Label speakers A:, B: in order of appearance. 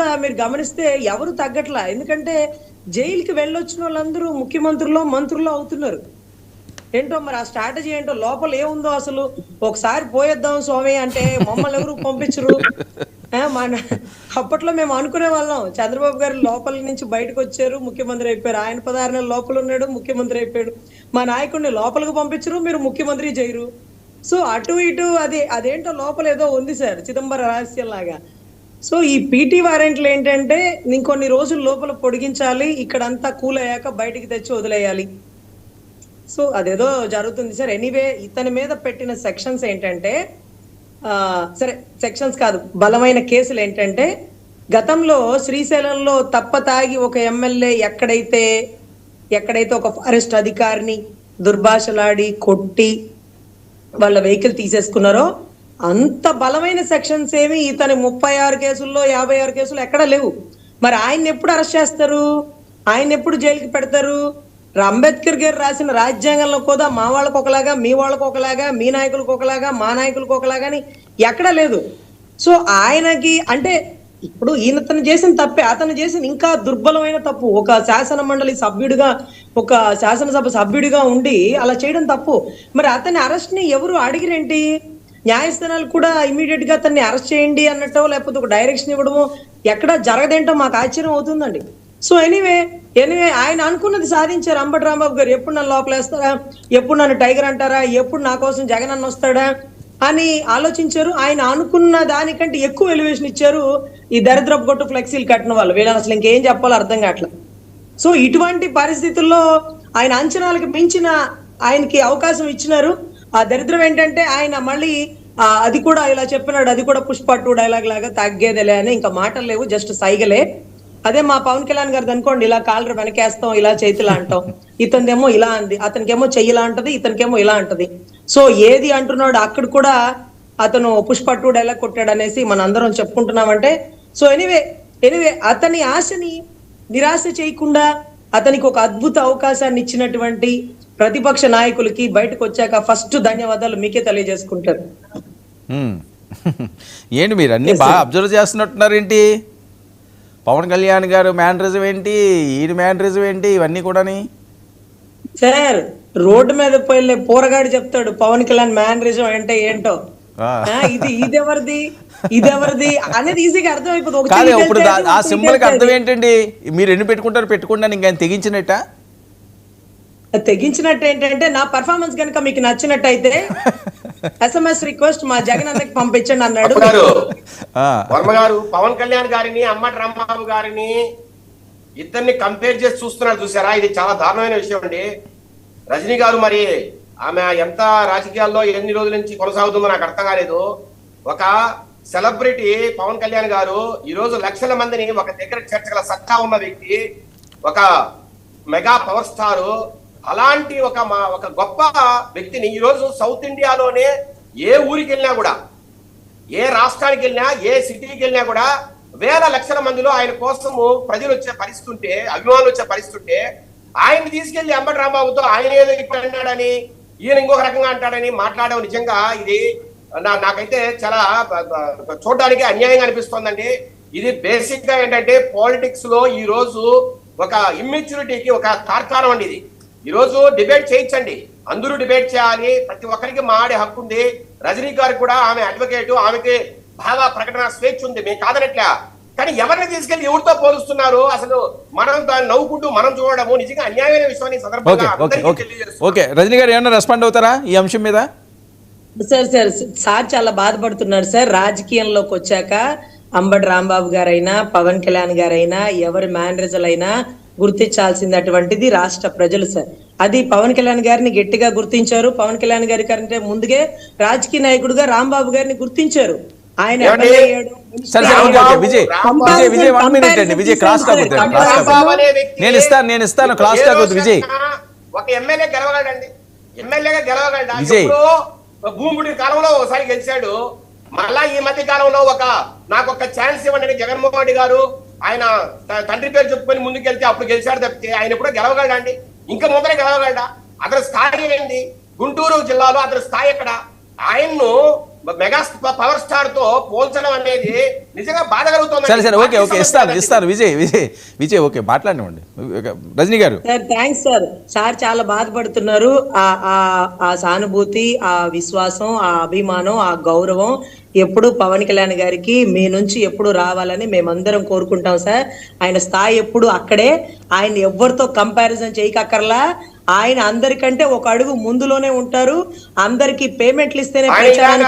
A: కూడా మీరు గమనిస్తే ఎవరు తగ్గట్లా. ఎందుకంటే జైలుకి వెళ్ళొచ్చిన వాళ్ళందరూ ముఖ్యమంత్రులు మంత్రులు అవుతున్నారు. ఏంటో మరి ఆ స్ట్రాటజీ ఏంటో, లోపల ఏముందో అసలు. ఒకసారి పోయేద్దాం స్వామి అంటే మమ్మల్ని ఎవరు పంపించరు. మన అప్పట్లో మేము అనుకునే వాళ్ళం, చంద్రబాబు గారు లోపల నుంచి బయటకు వచ్చారు, ముఖ్యమంత్రి అయిపోయారు. ఆయన 16 నెలలు లోపల ఉన్నాడు, ముఖ్యమంత్రి అయిపోయాడు. మా నాయకుడిని లోపలికి పంపించరు, మీరు ముఖ్యమంత్రి చేయరు. సో అటు ఇటు అదేంటో లోపల ఏదో ఉంది సార్, చిదంబర రహస్యం లాగా. సో ఈ పీటీ వారెంట్లు ఏంటంటే ఇంకొన్ని రోజులు లోపల పొడిగించాలి, ఇక్కడంతా కూల్ అయ్యాక బయటికి తెచ్చి వదిలేయాలి. సో అదేదో జరుగుతుంది సార్. ఎనీవే ఇతని మీద పెట్టిన సెక్షన్స్ ఏంటంటే, సరే సెక్షన్స్ కాదు, బలమైన కేసులు ఏంటంటే, గతంలో శ్రీశైలంలో తాగి ఒక ఎమ్మెల్యే ఎక్కడైతే ఒక ఫారెస్ట్ అధికారిని దుర్భాషలాడి కొట్టి వాళ్ళ వెహికల్ తీసేసుకున్నారో, అంత బలమైన సెక్షన్స్ ఏమి ఇతని 36 కేసుల్లో 56 కేసులు ఎక్కడా లేవు. మరి ఆయన ఎప్పుడు అరెస్ట్ చేస్తారు, ఆయన ఎప్పుడు జైలుకి పెడతారు? అంబేద్కర్ గారు రాసిన రాజ్యాంగంలో కూడా మా వాళ్ళకు ఒకలాగా, మీ వాళ్ళకు ఒకలాగా, మీ నాయకులకు ఒకలాగా, మా నాయకులకు ఒకలాగా అని ఎక్కడా లేదు. సో ఆయనకి అంటే ఇప్పుడు ఈయనతను చేసిన తప్పే, అతను చేసిన ఇంకా దుర్బలమైన తప్పు. ఒక శాసన మండలి సభ్యుడిగా, ఒక శాసనసభ సభ్యుడిగా ఉండి అలా చేయడం తప్పు. మరి అతని అరెస్ట్ ని ఎవరు అడిగిరేంటి? న్యాయస్థానాలు కూడా ఇమీడియట్ గా అతన్ని అరెస్ట్ చేయండి అన్నట్టో, లేకపోతే ఒక డైరెక్షన్ ఇవ్వడమో ఎక్కడ జరగదేంటో మాకు ఆశ్చర్యం అవుతుందండి. సో ఎనీవే ఆయన అనుకున్నది సాధించారు. అంబటి రాంబాబు గారు ఎప్పుడు నన్ను లోపలేస్తారా, ఎప్పుడు నన్ను టైగర్ అంటారా, ఎప్పుడు నా కోసం జగన్ అన్న వస్తాడా అని ఆలోచించారు. ఆయన అనుకున్న దానికంటే ఎక్కువ ఎలివేషన్ ఇచ్చారు ఈ దరిద్రపు కొట్టు ఫ్లెక్సీలు కట్టిన వాళ్ళు. వీళ్ళని అసలు ఇంకేం చెప్పాలో అర్థం కావట్లేదు. సో ఇటువంటి పరిస్థితుల్లో ఆయన అంచనాలకు మించిన ఆయనకి అవకాశం ఇచ్చినారు. ఆ దరిద్రం ఏంటంటే ఆయన మళ్ళీ అది కూడా ఇలా చెప్పినాడు, అది కూడా పుష్ప 2 డైలాగ్ లాగా తగ్గేదేలే అని, ఇంకా మాటలు లేవు, జస్ట్ సైగలే. అదే మా పవన్ కళ్యాణ్ గారిది అనుకోండి, ఇలా కాలర్ వెనకేస్తాం, ఇలా చేతిలా అంటాం, ఇతనిదేమో ఇలా అంది, అతనికేమో చెయ్యిలా అంటది, ఇతనికేమో ఇలా అంటది. సో ఏది అంటున్నాడు అక్కడ కూడా అతను పుష్ప 2 డైలాగ్ కొట్టాడు అనేసి మన అందరం చెప్పుకుంటున్నామంటే. సో ఎనీవే అతని ఆశని నిరాశ చేయకుండా అతనికి ఒక అద్భుత అవకాశాన్ని ఇచ్చినటువంటి ప్రతిపక్ష నాయకులకి బయటకు వచ్చాక ఫస్ట్ ధన్యవాదాలు మీకే తెలియజేసుకుంటారు.
B: ఏంటి మీరు అన్ని బాగా అబ్జర్వ్ చేస్తున్నట్టున్నారు ఏంటి? పవన్ కళ్యాణ్ గారు మేనరిజం ఏంటి, ఈయన మేనరిజం ఏంటి, ఇవన్నీ కూడాని
A: సార్ రోడ్డు మీద పోయి పోరగాడు చెప్తాడు పవన్ కళ్యాణ్ మేనరిజం అంటే ఏంటో, ఇదెవరిది అనేది ఈజీగా అర్థం అయిపోతుంది.
B: ఇప్పుడు ఆ సింబల్ కి అర్థం ఏంటండి? మీరు ఎన్ని పెట్టుకుంటారు ఇంకా తెగించినట్ట
A: ఏంటంటే, నా పర్ఫార్మెన్స్ కనుక మీకు నచ్చినట్టయితే SMS రిక్వెస్ట్ మా జగన్ అన్నకి పంపించండి అన్నాడు
C: వర్మ గారు. పవన్ కళ్యాణ్ గారిని, అంబటి రాంబాబు గారిని ఇద్దరిని కంపేర్ చేసి చూస్తున్నారు చూసారా? ఇది చాలా దారుణమైన విషయం అండి. రజనీ గారు మరి ఆమె ఎంత రాజకీయాల్లో ఎన్ని రోజుల నుంచి కొనసాగుతుందో నాకు అర్థం కాలేదు. ఒక సెలబ్రిటీ పవన్ కళ్యాణ్ గారు ఈ రోజు లక్షల మందిని ఒక దగ్గర చేర్చగల సత్తా ఉన్న వ్యక్తి, ఒక మెగా పవర్ స్టారు, అలాంటి ఒక గొప్ప వ్యక్తిని ఈ రోజు సౌత్ ఇండియాలోనే ఏ ఊరికి వెళ్ళినా కూడా, ఏ రాష్ట్రానికి వెళ్ళినా, ఏ సిటీకి వెళ్ళినా కూడా వేల లక్షల మందిలో ఆయన కోసము ప్రజలు వచ్చే పరిస్థితి ఉంటే, అభిమానులు వచ్చే పరిస్థితి ఉంటే, ఆయన్ని తీసుకెళ్లి అంబటి రాంబాబుతో ఆయన ఏదో ఇక్కడ అన్నాడని, ఈయన ఇంకొక రకంగా అంటాడని మాట్లాడడం నిజంగా ఇది నాకైతే చాలా చూడడానికి అన్యాయంగా అనిపిస్తోందండి. ఇది బేసిక్ గా ఏంటంటే పాలిటిక్స్ లో ఈ రోజు ఒక ఇమ్మెచ్యూరిటీకి ఒక తార్కాణం అండి. ఇది ఈ రోజు డిబేట్ చేయించండి, అందరూ డిబేట్ చేయాలి, ప్రతి ఒక్కరికి మాడే హక్కు ఉంది. రజనీ గారికి కూడా ఆమె అడ్వకేట్, ఆమెకి బాగా ప్రకటన స్వేచ్ఛ ఉంది, మేము కాదనట్లే. కానీ ఎవరిని తీసుకెళ్లి ఎవరితో పోలుస్తున్నారు అసలు? మనం దాన్ని నవ్వుకుంటూ మనం చూడడము నిజంగా అన్యాయమైన విషయాన్ని సందర్భంగా
B: ఓకే. రజనీ గారు ఏమన్నా రెస్పాండ్ అవుతారా ఈ అంశం మీద?
A: సార్ చాలా బాధపడుతున్నారు సార్. రాజకీయంలోకి వచ్చాక అంబటి రాంబాబు గారైనా, పవన్ కళ్యాణ్ గారైనా, ఎవరి మేనరిజం అయినా గుర్తించాల్సిందటువంటిది రాష్ట్ర ప్రజలు సార్. అది పవన్ కళ్యాణ్ గారిని గట్టిగా గుర్తించారు. పవన్ కళ్యాణ్ గారి కంటే ముందుగే రాజకీయ నాయకుడుగా రాంబాబు గారిని గుర్తించారు. ఆయన
B: నేను ఇస్తాను క్లాస్ టాక్ విజయ్.
C: ఒక ఎమ్మెల్యే గెలవగలండి, ఎమ్మెల్యేగా గెలవగలడా? భూముడి కాలంలో ఒకసారి గెలిచాడు, మళ్ళా ఈ మధ్య కాలంలో నాకు ఒక ఛాన్స్ ఇవ్వండి జగన్మోహన్ రెడ్డి గారు ఆయన తండ్రి పేరు చెప్పుకొని ముందుకెళ్తే అప్పుడు గెలిచాడు తప్పితే ఆయన ఎప్పుడో గెలవగలడా అండి? ఇంకా ముందరే గెలవగలడా? అతని స్థాయి ఏంటి? గుంటూరు జిల్లాలో అతని స్థాయి ఎక్కడ? ఆయన్ను మెగా పవర్ స్టార్ తో పోల్చడం అనేది నిజంగా బాధ కలుగుతుంది.
B: సరే ఓకే ఇస్తాను విజయ్ ఓకే మాట్లాడినండి. రజనీ గారు
A: సార్ థ్యాంక్స్ సార్. సార్ చాలా బాధపడుతున్నారు. ఆ సానుభూతి, ఆ విశ్వాసం, ఆ అభిమానం, ఆ గౌరవం ఎప్పుడు పవన్ కళ్యాణ్ గారికి మీ నుంచి ఎప్పుడు రావాలని మేమందరం కోరుకుంటాం సార్. ఆయన స్థాయి ఎప్పుడు అక్కడే. ఆయన ఎవరితో కంపారిజన్ చేయకక్కర్లా. ఆయన అందరికంటే ఒక అడుగు ముందులోనే ఉంటారు. అందరికి పేమెంట్లు ఇస్తేనే ప్రచారానికి